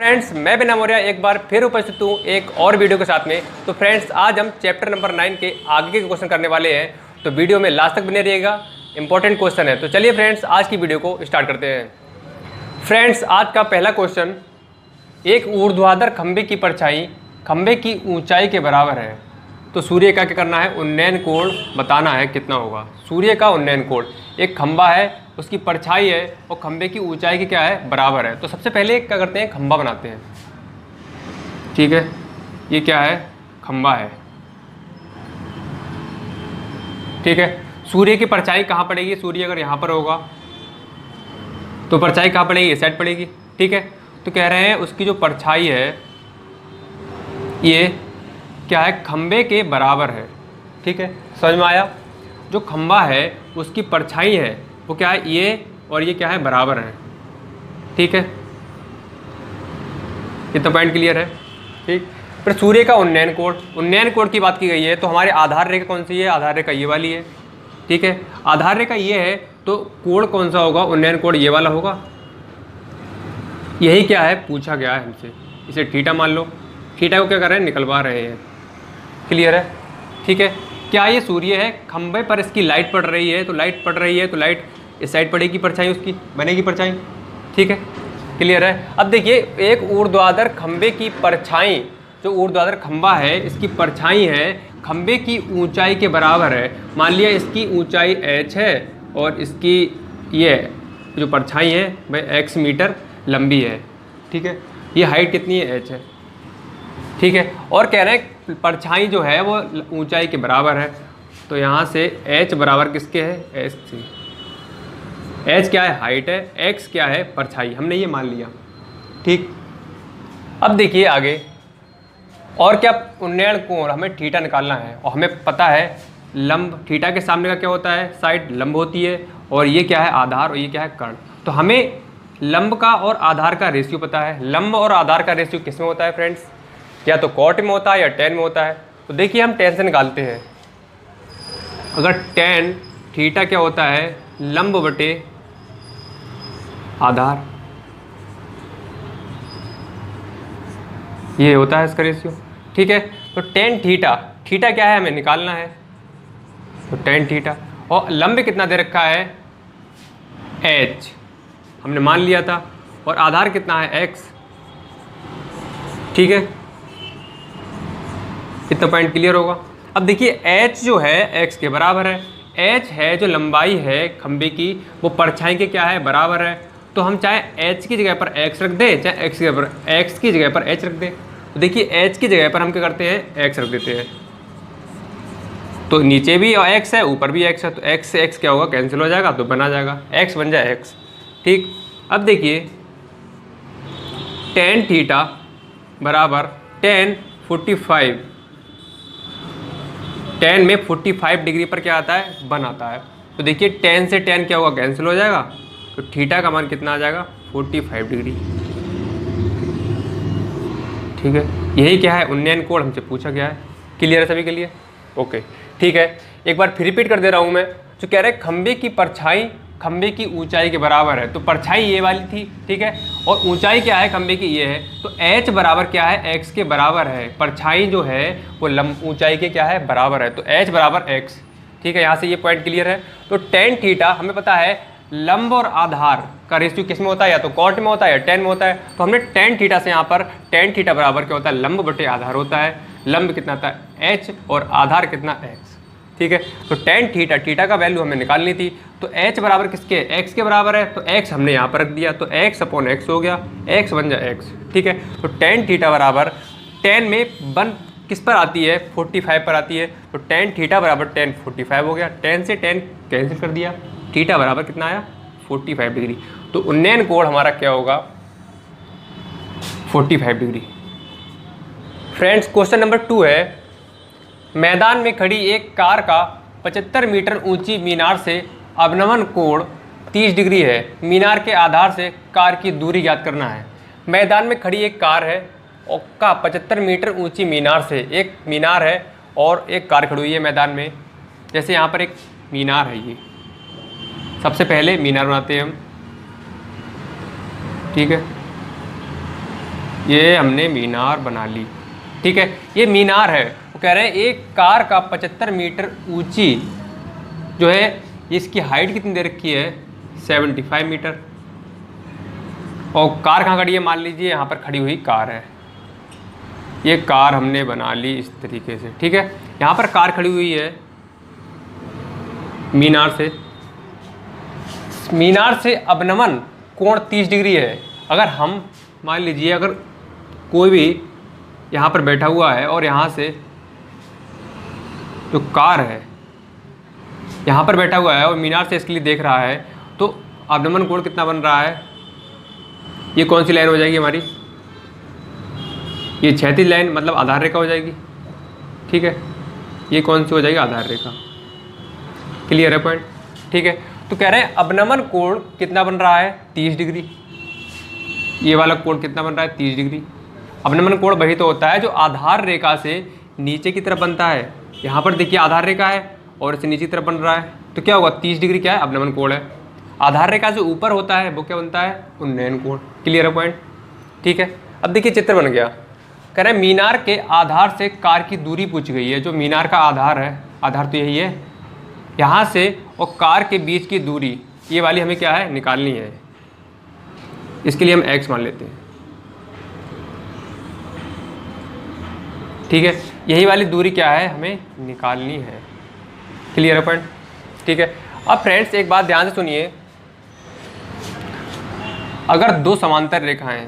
Friends, मैं बिना मौर्य एक बार फिर उपस्थित हूँ एक और वीडियो के साथ में। तो फ्रेंड्स, आज हम चैप्टर नंबर 9 के आगे के क्वेश्चन करने वाले हैं, तो वीडियो में लास्ट तक बने रहिएगा। इंपॉर्टेंट क्वेश्चन है। तो चलिए फ्रेंड्स, आज की वीडियो को स्टार्ट करते हैं। फ्रेंड्स, आज का पहला क्वेश्चन, एक ऊर्ध्वाधर खंभे की परछाई खंभे की ऊंचाई के बराबर है, तो सूर्य का क्या करना है, उन्नयन कोण बताना है कितना होगा। सूर्य का उन्नयन कोण, एक खंभा है, उसकी परछाई है और खंभे की ऊंचाई की क्या है, बराबर है। तो सबसे पहले क्या करते हैं, खंभा बनाते हैं। ठीक है, ये क्या है, खंभा है। ठीक है, सूर्य की परछाई कहाँ पड़ेगी, सूर्य अगर यहाँ पर होगा तो परछाई कहाँ पड़ेगी, इस साइड पड़ेगी। ठीक है, तो कह रहे हैं उसकी जो परछाई है ये क्या है, खंभे के बराबर है। ठीक है, समझ में आया। जो खंभा है उसकी परछाई है वो क्या है, ये और ये क्या है, बराबर है। ठीक है, इतना पॉइंट क्लियर है। ठीक, फिर सूर्य का उन्नयन कोण की बात की गई है, तो हमारे आधार रेखा कौन सी है, आधार रेखा ये वाली है। ठीक है, आधार रेखा ये है, तो कोण कौन सा होगा, उन्नयन कोण ये वाला होगा। यही क्या है, पूछा गया है हमसे। इसे थीटा मान लो। थीटा को क्या कर रहे हैं, निकलवा रहे हैं। क्लियर है। ठीक है, क्या ये सूर्य है, खंभे पर इसकी लाइट पड़ रही है, तो लाइट पड़ रही है तो लाइट इस साइड पड़ेगी, परछाई उसकी बनेगी परछाई। ठीक है, क्लियर है। अब देखिए, एक ऊर्ध्वाधर खंभे की परछाई, जो ऊर्ध्वाधर खंभा है इसकी परछाई है खंभे की ऊंचाई के बराबर है। मान लिया इसकी ऊंचाई h है और इसकी ये जो परछाई है भाई x मीटर लंबी है। ठीक है, ये हाइट कितनी है, h है। ठीक है, और कह रहे हैं परछाई जो है वो ऊंचाई के बराबर है, तो यहाँ से h बराबर किसके है, h से। h क्या है, हाइट है, x क्या है, परछाई। हमने ये मान लिया। ठीक, अब देखिए आगे और क्या, उन्नयन कोण, हमें थीटा निकालना है और हमें पता है लंब, थीटा के सामने का क्या होता है, साइड लंब होती है, और ये क्या है, आधार, और ये क्या है, कर्ण। तो हमें लंब का और आधार का रेशियो पता है। लंब और आधार का रेशियो किस में होता है फ्रेंड्स, या तो कॉट में होता है या टेन में होता है। तो देखिए हम टेन से निकालते हैं। अगर टेन थीटा क्या होता है, लंब बटे आधार, ये होता है इसका रेशियो। ठीक है, तो टेन थीटा, थीटा क्या है हमें निकालना है, तो टेन थीटा, और लंब कितना दे रखा है, h हमने मान लिया था, और आधार कितना है, x। ठीक है, इतना पॉइंट क्लियर होगा। अब देखिए h जो है x के बराबर है, h है जो लंबाई है खंबे की, वो परछाई के क्या है, बराबर है। तो हम चाहे h की जगह पर x रख दें, चाहे x की जगह पर h रख दें। तो देखिए h की जगह पर हम क्या करते हैं, x रख देते हैं, तो नीचे भी x है ऊपर भी x है, तो x से x क्या होगा, कैंसिल हो जाएगा, तो बना जाएगा x बन जाए x। ठीक, अब देखिए टेन थीटा बराबर टेन 45, टेन में 45 डिग्री पर क्या आता है, 1 आता है। तो देखिए टेन से टेन क्या होगा, कैंसिल हो जाएगा, तो थीटा का मान कितना आ जाएगा, 45 डिग्री। ठीक है, यही क्या है, उन्नयन कोण हमसे पूछा गया है। क्लियर है सभी के लिए, ओके। ठीक है, एक बार फिर रिपीट कर दे रहा हूँ मैं। जो कह रहे हैं खंबे की परछाई खंबे की ऊंचाई के बराबर है, तो परछाई ये वाली थी। ठीक है, और ऊंचाई क्या है खंबे की, ये है, तो h बराबर क्या है, x के बराबर है। परछाई जो है वो लंब ऊंचाई के क्या है, बराबर है, तो h बराबर x। ठीक है, यहाँ से ये पॉइंट क्लियर है। तो टेन थीटा हमें पता है लंब और आधार का रेशियो किस में होता है, या तो कॉट में होता है या टेन में होता है। तो हमने टेन थीटा से यहाँ पर टेन थीटा बराबर क्या होता है, लंब बटे आधार होता है। लंब कितना था, h, और आधार कितना, x। ठीक है, तो टेन थीटा, थीटा का वैल्यू हमें निकालनी थी, तो h बराबर किसके, x के बराबर है, तो x हमने यहाँ पर रख दिया, तो x अपॉन x हो गया, x बन जाए x। ठीक है, तो टेन थीटा बराबर टेन में 1 किस पर आती है, 45 पर आती है, तो टेन थीटा बराबर टेन 45 हो गया। 10 से 10 कैंसिल कर दिया, थीटा बराबर कितना आया, 45 डिग्री। तो उन्नयन कोण हमारा क्या होगा, 45 डिग्री। फ्रेंड्स, क्वेश्चन नंबर 2 है, मैदान में खड़ी एक कार का 75 मीटर ऊंची मीनार से अवनमन कोण 30 डिग्री है। मीनार के आधार से कार की दूरी ज्ञात करना है। मैदान में खड़ी एक कार है और का 75 मीटर ऊंची मीनार से, एक मीनार है और एक कार खड़ी हुई है मैदान में। जैसे यहाँ पर एक मीनार है, ये सबसे पहले मीनार बनाते हैं हम। ठीक है, ये हमने मीनार बना ली, ठीक है। ये मीनार है, वो कह रहे हैं एक कार का 75 मीटर ऊंची जो है, इसकी हाइट कितनी दे रखी है, 75 मीटर। और कार कहाँ खड़ी है, मान लीजिए यहाँ पर खड़ी हुई कार है, ये कार हमने बना ली इस तरीके से, ठीक है। यहाँ पर कार खड़ी हुई है मीनार से, मीनार से अवनमन कोण 30 डिग्री है। अगर हम मान लीजिए अगर कोई भी यहाँ पर बैठा हुआ है और यहाँ से जो कार है यहाँ पर बैठा हुआ है और मीनार से इसके लिए देख रहा है, तो अवनमन कोण कितना बन रहा है, ये कौन सी लाइन हो जाएगी हमारी, ये क्षैतिज लाइन मतलब आधार रेखा हो जाएगी, ठीक है। ये कौन सी हो जाएगी, आधार रेखा। क्लियर है पॉइंट, ठीक है। तो कह रहे हैं अवनमन कोण कितना बन रहा है, 30 डिग्री। ये वाला कोण कितना बन रहा है, 30 डिग्री। अवनमन कोण वही तो होता है जो आधार रेखा से नीचे की तरफ बनता है। यहाँ पर देखिए आधार रेखा है और इसे नीचे की तरफ बन रहा है, तो क्या होगा, 30 डिग्री क्या है, अवनमन कोण है। आधार रेखा से ऊपर होता है वो क्या बनता है, उन्नयन कोण। क्लियर है पॉइंट, ठीक है। अब देखिए चित्र बन गया। कह रहे हैं मीनार के आधार से कार की दूरी पूछी गई है। जो मीनार का आधार है, आधार तो यही है, यहाँ से और कार के बीच की दूरी ये वाली हमें क्या है, निकालनी है। इसके लिए हम x मान लेते हैं, ठीक है। यही वाली दूरी क्या है, हमें निकालनी है। क्लियर है पॉइंट, ठीक है। अब फ्रेंड्स एक बात ध्यान से सुनिए, अगर दो समांतर रेखाएं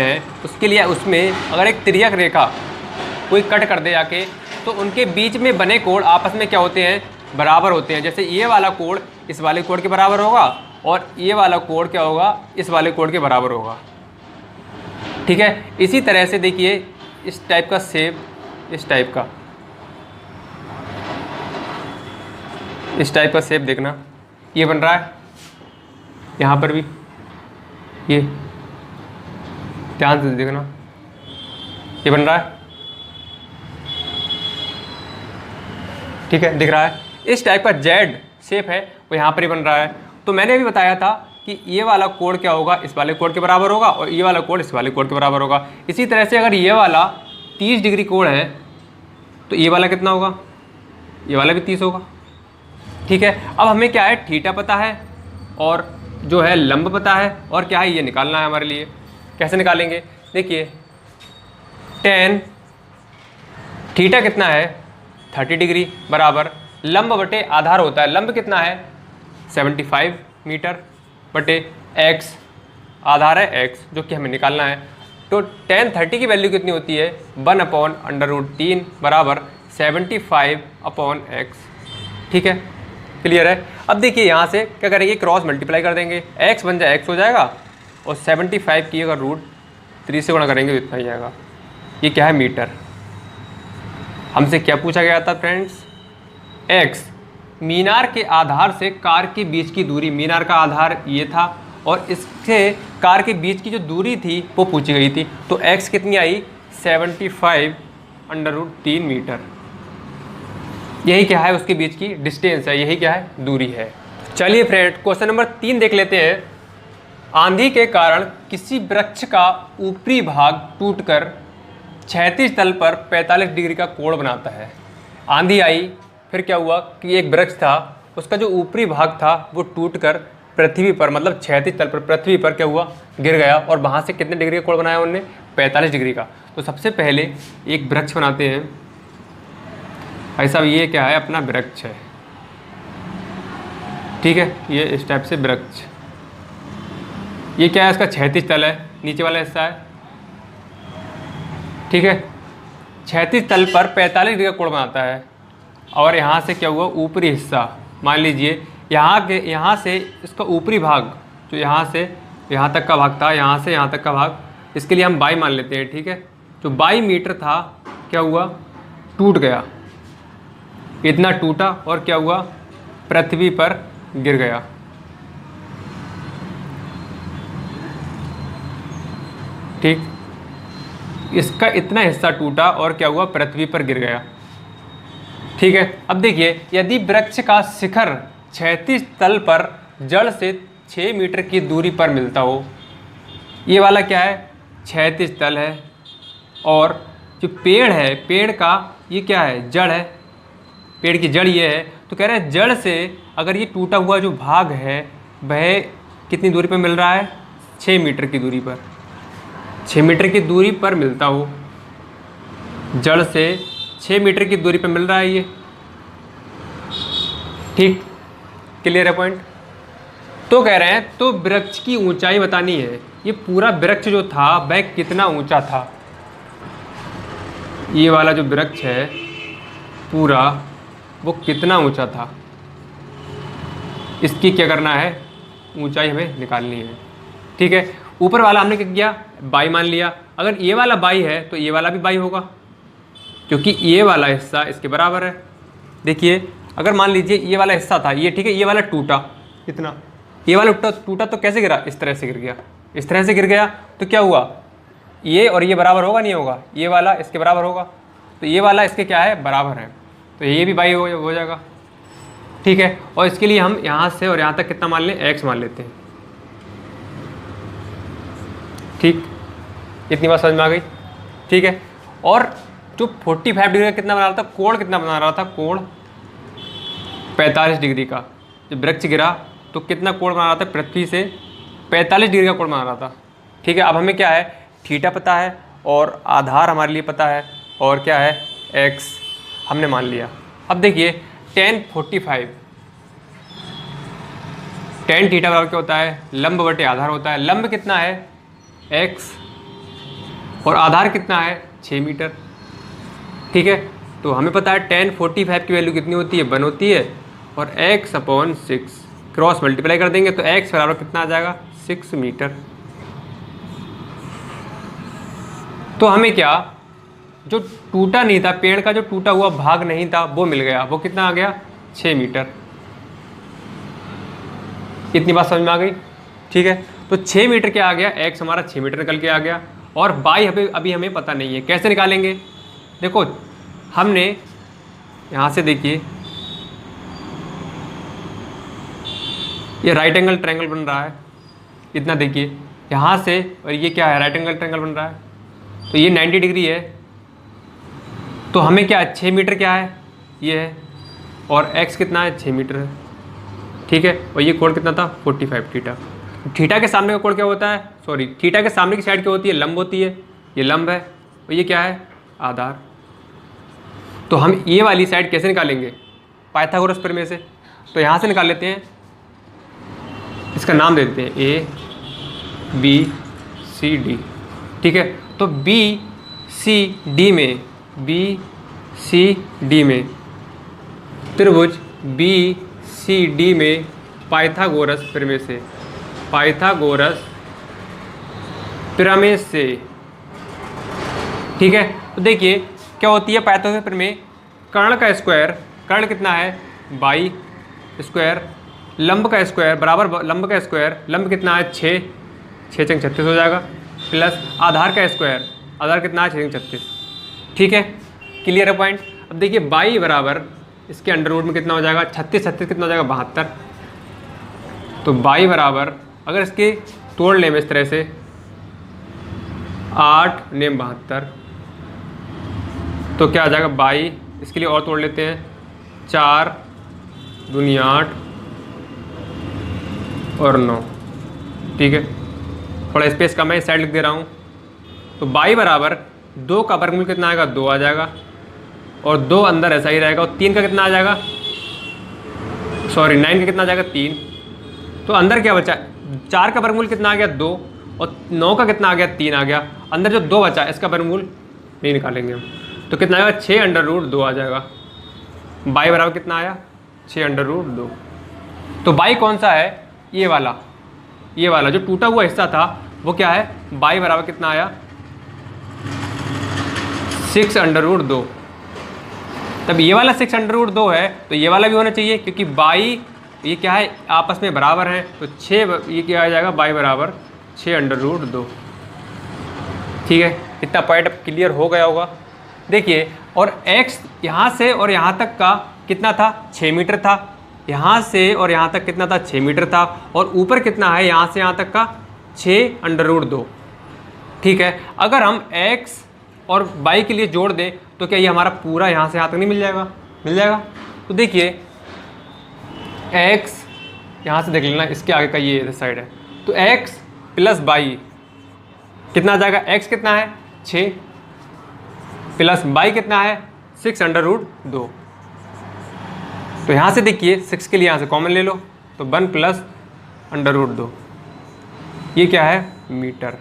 हैं, उसके लिए उसमें अगर एक तिर्यक रेखा कोई कट कर दे जाके, तो उनके बीच में बने कोण आपस में क्या होते हैं, बराबर होते हैं। जैसे ये वाला कोण इस वाले कोण के बराबर होगा और ये वाला कोण क्या होगा, इस वाले कोण के बराबर होगा, ठीक है। इसी तरह से देखिए इस टाइप का शेप, इस टाइप का शेप देखना, ये बन रहा है, यहाँ पर भी ये ध्यान से देखना, ये बन रहा है, ठीक है, दिख रहा है। इस टाइप का जेड शेप है वो यहाँ पर ही बन रहा है। तो मैंने अभी बताया था कि ये वाला कोण क्या होगा, इस वाले कोण के बराबर होगा और ये वाला कोण इस वाले कोण के बराबर होगा। इसी तरह से अगर ये वाला 30 डिग्री कोण है तो ये वाला कितना होगा, ये वाला भी 30 होगा, ठीक है। अब हमें क्या है, थीटा पता है और जो है लंब पता है, और क्या है, ये निकालना है हमारे लिए। कैसे निकालेंगे, देखिए tan थीटा कितना है, 30 डिग्री बराबर लंब बटे आधार होता है, लंब कितना है 75 मीटर बटे x, आधार है x जो कि हमें निकालना है। तो tan 30 की वैल्यू कितनी होती है, 1/√3 बराबर 75/x, ठीक है। क्लियर है। अब देखिए यहाँ से क्या करेंगे, क्रॉस मल्टीप्लाई कर देंगे, x बन जाए x हो जाएगा और 75 की अगर √3 से गुणा करेंगे तो इतना ही आएगा। ये क्या है, मीटर। हमसे क्या पूछा गया था फ्रेंड्स, x मीनार के आधार से कार के बीच की दूरी, मीनार का आधार ये था और इससे कार के बीच की जो दूरी थी वो पूछी गई थी। तो x कितनी आई, 75/√3 मीटर। यही क्या है, उसके बीच की डिस्टेंस है, यही क्या है, दूरी है। चलिए फ्रेंड क्वेश्चन नंबर 3 देख लेते हैं। आंधी के कारण किसी वृक्ष का ऊपरी भाग टूटकर क्षैतिज तल पर 45 डिग्री का कोण बनाता है। आंधी आई, फिर क्या हुआ कि एक वृक्ष था, उसका जो ऊपरी भाग था वो टूटकर पृथ्वी पर, मतलब क्षैतिज तल पर पृथ्वी पर क्या हुआ, गिर गया। और वहाँ से कितने डिग्री का कोण बनाया उन्होंने, 45 डिग्री का। तो सबसे पहले एक वृक्ष बनाते हैं। भाई साहब ये क्या है, अपना वृक्ष है, ठीक है। ये इस टाइप से वृक्ष, ये क्या है, इसका क्षैतिज तल है, नीचे वाला हिस्सा है, ठीक है। क्षैतिज तल पर 45 डिग्री का कोण बनाता है। और यहाँ से क्या हुआ, ऊपरी हिस्सा, मान लीजिए यहाँ से इसका ऊपरी भाग जो यहाँ से यहाँ तक का भाग था, यहाँ से यहाँ तक का भाग, इसके लिए हम 22 मान लेते हैं, ठीक है। जो 22 मीटर था क्या हुआ, टूट गया, इतना टूटा और क्या हुआ, पृथ्वी पर गिर गया, ठीक। इसका इतना हिस्सा टूटा और क्या हुआ, पृथ्वी पर गिर गया, ठीक है। अब देखिए यदि वृक्ष का शिखर क्षैतिज तल पर जड़ से 6 मीटर की दूरी पर मिलता हो, ये वाला क्या है, क्षैतिज तल है, और जो पेड़ है, पेड़ का ये क्या है, जड़ है, पेड़ की जड़ ये है। तो कह रहे हैं जड़ से अगर ये टूटा हुआ जो भाग है वह कितनी दूरी पर मिल रहा है, 6 मीटर की दूरी पर, 6 मीटर की दूरी पर मिलता हो, जड़ से 6 मीटर की दूरी पर मिल रहा है ये। ठीक, क्लियर है पॉइंट। तो कह रहे हैं तो वृक्ष की ऊंचाई बतानी है। ये पूरा वृक्ष जो था वह कितना ऊंचा था, ये वाला जो वृक्ष है पूरा वो कितना ऊंचा था, इसकी क्या करना है, ऊंचाई हमें निकालनी है। ठीक है, ऊपर वाला हमने क्या किया, बाई मान लिया। अगर ये वाला बाई है तो ये वाला भी बाई होगा, क्योंकि ये वाला हिस्सा इसके बराबर है। देखिए अगर मान लीजिए ये वाला हिस्सा था ये, ठीक है, ये वाला टूटा, कितना, ये वाला टूटा तो कैसे गिरा, इस तरह से गिर गया, इस तरह से गिर गया। तो क्या हुआ, ये और ये बराबर होगा, नहीं होगा, ये वाला इसके बराबर होगा, तो ये वाला इसके क्या है, बराबर है, तो ये भी बाई हो जाएगा। ठीक है, और इसके लिए हम यहाँ से और यहाँ तक कितना मान लें, x मान लेते हैं। ठीक, इतनी बात समझ में आ गई। ठीक है, और जो 45 डिग्री का कितना बना रहा था, कोण कितना बना रहा था, कोण 45 डिग्री का। जब वृक्ष गिरा तो कितना कोण बना रहा था, पृथ्वी से 45 डिग्री का कोण बना रहा था। ठीक है, अब हमें क्या है, थीटा पता है और आधार हमारे लिए पता है, और क्या है, x हमने मान लिया। अब देखिए tan 45, tan थीटा बराबर क्या होता है, लंब बटे आधार होता है। लंब कितना है, x, और आधार कितना है, 6 मीटर। ठीक है, तो हमें पता है tan 45 की वैल्यू कितनी होती है, 1 होती है, और x/6 क्रॉस मल्टीप्लाई कर देंगे तो x बराबर कितना आ जाएगा, 6 मीटर। तो हमें क्या, जो टूटा नहीं था, पेड़ का जो टूटा हुआ भाग नहीं था वो मिल गया, वो कितना आ गया, 6 मीटर। इतनी बात समझ में आ गई। ठीक है, तो 6 मीटर क्या आ गया, x हमारा 6 मीटर निकल के आ गया, और बाई अभी हमें पता नहीं है, कैसे निकालेंगे। देखो हमने यहाँ से, देखिए ये राइट एंगल ट्रायंगल बन रहा है, इतना देखिए यहाँ से, और ये क्या है, राइट एंगल ट्रायंगल बन रहा है, तो ये 90 डिग्री है। तो हमें क्या है, 6 मीटर क्या है, ये है, और x कितना है, 6 मीटर है। ठीक है, और ये कोण कितना था, 45 थीटा। थीटा के सामने का कोण क्या होता है, सॉरी, थीटा के सामने की साइड क्या होती है, लंब होती है, ये लंब है, और ये क्या है, आधार। तो हम ये वाली साइड कैसे निकालेंगे, पाइथागोरस प्रमेय से। तो यहाँ से निकाल लेते हैं, इसका नाम दे देते हैं A B C D। ठीक है, तो B C D में त्रिभुज BCD में पाइथागोरस प्रमेय से, पाइथागोरस प्रमेय से। ठीक है, तो देखिए क्या होती है पाइथागोरस प्रमेय, कर्ण का स्क्वायर, कर्ण कितना है, बाई स्क्वायर, लंब का स्क्वायर बराबर लंब का स्क्वायर, लंब कितना है, 6 6 36 हो जाएगा, प्लस आधार का स्क्वायर, आधार कितना है, 6 36। ठीक है, क्लियर है पॉइंट। अब देखिए बाई बराबर इसके अंडर रूट में कितना हो जाएगा, 36 36 कितना हो जाएगा, 72। तो बाई बराबर अगर इसके तोड़ लें इस तरह से, 8 नेम 72, तो क्या आ जाएगा, बाई, इसके लिए और तोड़ लेते हैं, 4 दूनी 8 और 9। ठीक है, थोड़ा स्पेस कम है, इस साइड लिख दे रहा हूँ। तो बाई बराबर 2 का वर्गमूल कितना आएगा, 2 आ जाएगा, और 2 अंदर ऐसा ही रहेगा, और 3 का कितना आ जाएगा, सॉरी 9 का कितना आ जाएगा, 3। तो अंदर क्या बचा, 4 का वर्गमूल कितना आ गया, 2, और 9 का कितना आ गया, 3 आ गया, अंदर जो 2 बचा इसका वर्गमूल नहीं निकालेंगे हम, तो कितना आएगा, 6√2 आ जाएगा। बाई बराबर कितना आया, 6√2। तो बाई कौन सा है, ये वाला, ये वाला जो टूटा हुआ हिस्सा था वो क्या है, बाई बराबर कितना आया, 6√2। तब ये वाला 6√2 है तो ये वाला भी होना चाहिए, क्योंकि बाई ये क्या है, आपस में बराबर है, तो 6 ये क्या आ जाएगा, बाई बराबर 6√2। ठीक है, इतना पॉइंट अब क्लियर हो गया होगा। देखिए, और x यहाँ से और यहाँ तक का कितना था, 6 मीटर था, यहाँ से और यहाँ तक कितना था, 6 मीटर था, और ऊपर कितना है, यहाँ से यहाँ तक का 6√2। ठीक है, अगर हम x और y के लिए जोड़ दें तो क्या ये हमारा पूरा यहाँ से यहाँ तक नहीं मिल जाएगा? मिल जाएगा। तो देखिए x यहाँ से देख लेना, इसके आगे का ये साइड है, तो x प्लस y कितना आ जाएगा? x कितना है? 6 प्लस y कितना है? 6√2। तो यहाँ से देखिए 6 के लिए यहाँ से कॉमन ले लो, तो 1 प्लस √2, ये क्या है? मीटर।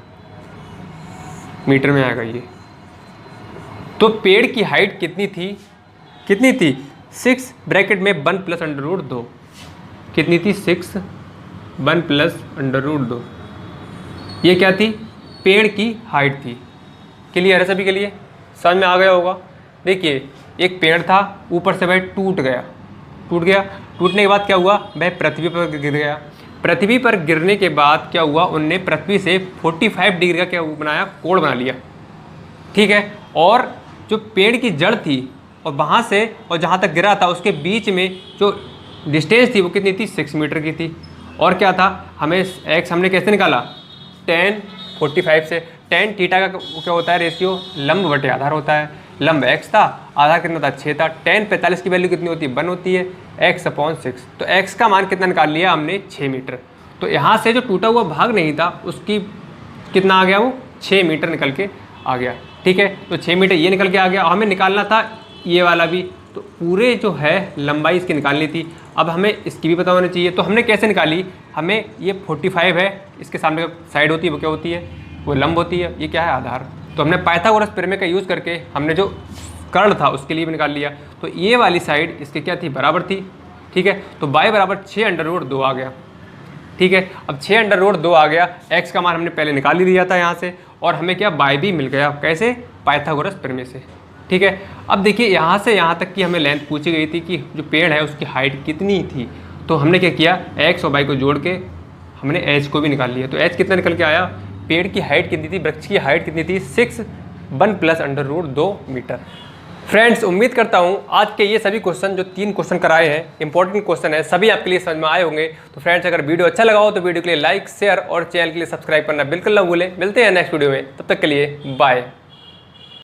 मीटर में आएगा ये। तो पेड़ की हाइट कितनी थी? कितनी थी? 6 ब्रैकेट में 1 प्लस √2 कितनी थी? 6 1 प्लस √2, ये क्या थी? पेड़ की हाइट थी। क्लियर है सभी के लिए? समझ में आ गया होगा। देखिए एक पेड़ था, ऊपर से वह टूट गया। टूटने के बाद क्या हुआ? वह पृथ्वी पर गिर गया। पृथ्वी पर गिरने के बाद क्या हुआ? उनने पृथ्वी से 45 डिग्री का क्या बनाया? कोण बना लिया। ठीक है, और जो पेड़ की जड़ थी और वहाँ से और जहाँ तक गिरा था उसके बीच में जो डिस्टेंस थी वो कितनी थी? 6 मीटर की थी। और क्या था? हमें x हमने कैसे निकाला? tan 45 से। tan थीटा का क्या होता है? रेशियो लंब बटे आधार होता है। लंब x था, आधार कितना था? 6 था। tan 45 की वैल्यू कितनी होती है? 1 होती है, x/6। तो x का मान कितना निकाल लिया हमने? 6 मीटर। तो यहाँ से जो टूटा हुआ भाग नहीं था उसकी कितना आ गया? वो 6 मीटर निकल के आ गया। ठीक है, तो 6 मीटर ये निकल के आ गया। और हमें निकालना था ये वाला भी, तो पूरे जो है लंबाई इसकी निकालनी थी। अब हमें इसकी भी पता होनी चाहिए। तो हमने कैसे निकाली? हमें ये 45 है, इसके सामने का साइड होती है वो क्या होती है? वो लंब होती है। ये क्या है? आधार। तो हमने पाइथागोरस प्रमेय का यूज़ करके हमने जो कर्ण था उसके लिए भी निकाल लिया। तो ये वाली साइड इसके क्या थी? बराबर थी। ठीक है, तो y बराबर 6√2 आ गया। ठीक है, अब 6√2 आ गया। x का मान हमने पहले निकाल ही दिया था यहाँ से, और हमें क्या? y भी मिल गया। कैसे? पाइथागोरस प्रमेय से। ठीक है, अब देखिए यहाँ से यहाँ तक की हमें लेंथ पूछी गई थी कि जो पेड़ है उसकी हाइट कितनी थी। तो हमने क्या किया? x और y को जोड़ के हमने h को भी निकाल लिया। तो h कितना निकल के आया? पेड़ की हाइट कितनी थी? वृक्ष की हाइट कितनी थी? 6 1 प्लस √2 मीटर। फ्रेंड्स, उम्मीद करता हूँ आज के ये सभी क्वेश्चन जो 3 क्वेश्चन कराए हैं, इंपॉर्टेंट क्वेश्चन है, सभी आपके लिए समझ में आए होंगे। तो फ्रेंड्स, अगर वीडियो अच्छा लगा हो तो वीडियो के लिए लाइक, शेयर और चैनल के लिए सब्सक्राइब करना बिल्कुल ना भूलें। मिलते हैं नेक्स्ट वीडियो में, तब तक के लिए बाय।